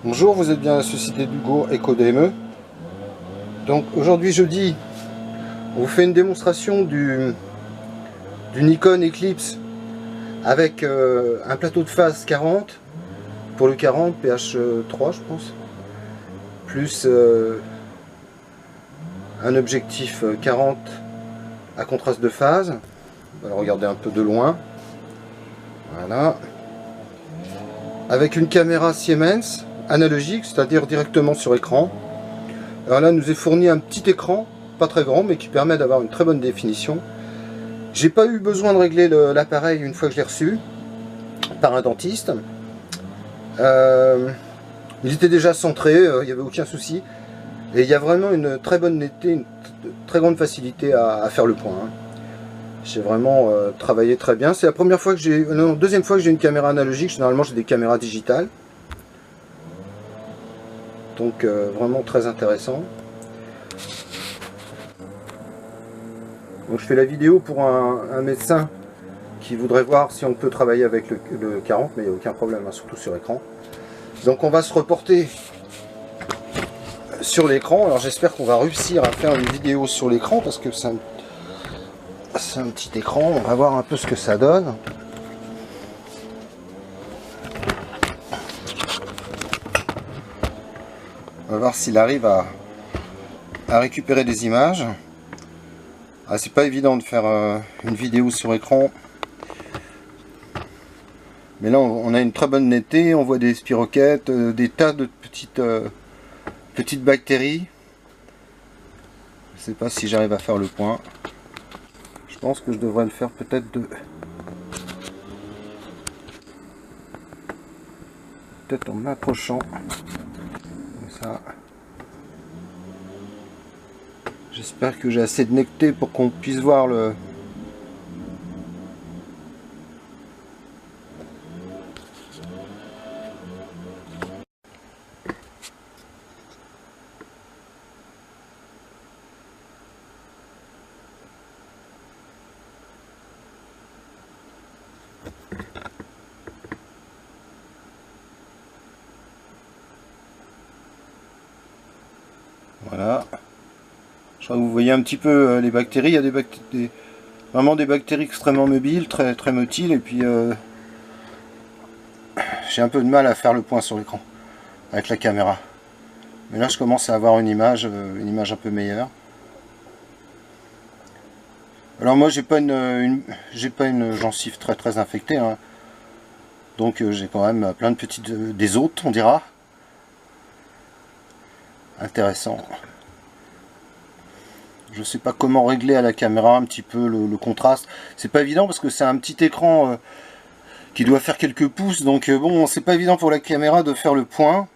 Bonjour, vous êtes bien à la société d'Hugo Eco DME. Donc aujourd'hui jeudi, on vous fait une démonstration du Nikon Eclipse avec un plateau de phase 40 pour le 40 PH3 je pense, plus un objectif 40 à contraste de phase. On va le regarder un peu de loin. Voilà. Avec une caméra Siemens analogique, c'est-à-dire directement sur écran. Alors là, nous est fourni un petit écran, pas très grand, mais qui permet d'avoir une très bonne définition. J'ai pas eu besoin de régler l'appareil une fois que je l'ai reçu par un dentiste. Il était déjà centré, il n'y avait aucun souci. Et il y a vraiment une très bonne netteté, une très grande facilité à faire le point. J'ai vraiment travaillé très bien. C'est la première fois que j'ai, non, deuxième fois que j'ai une caméra analogique. Généralement, j'ai des caméras digitales. Donc vraiment très intéressant. Donc je fais la vidéo pour un médecin qui voudrait voir si on peut travailler avec le 40, mais il n'y a aucun problème, hein, surtout sur écran. Donc on va se reporter sur l'écran. Alors j'espère qu'on va réussir à faire une vidéo sur l'écran parce que c'est un petit écran. On va voir un peu ce que ça donne. On va voir s'il arrive à récupérer des images. Ah, c'est pas évident de faire une vidéo sur écran. Mais là on a une très bonne netteté, on voit des spiroquettes, des tas de petites bactéries. Je sais pas si j'arrive à faire le point. Je pense que je devrais le faire peut-être en m'approchant. Comme ça. J'espère que j'ai assez de netteté pour qu'on puisse voir le... Voilà. Je crois que vous voyez un petit peu les bactéries. Il y a vraiment des bactéries extrêmement mobiles, très motiles. Et puis j'ai un peu de mal à faire le point sur l'écran avec la caméra. Mais là je commence à avoir une image un peu meilleure. Alors moi j'ai pas une gencive très infectée, hein. Donc j'ai quand même plein de petites des hôtes, on dira. Intéressant. Je sais pas comment régler à la caméra un petit peu le contraste. C'est pas évident parce que c'est un petit écran qui doit faire quelques pouces. Donc bon, c'est pas évident pour la caméra de faire le point.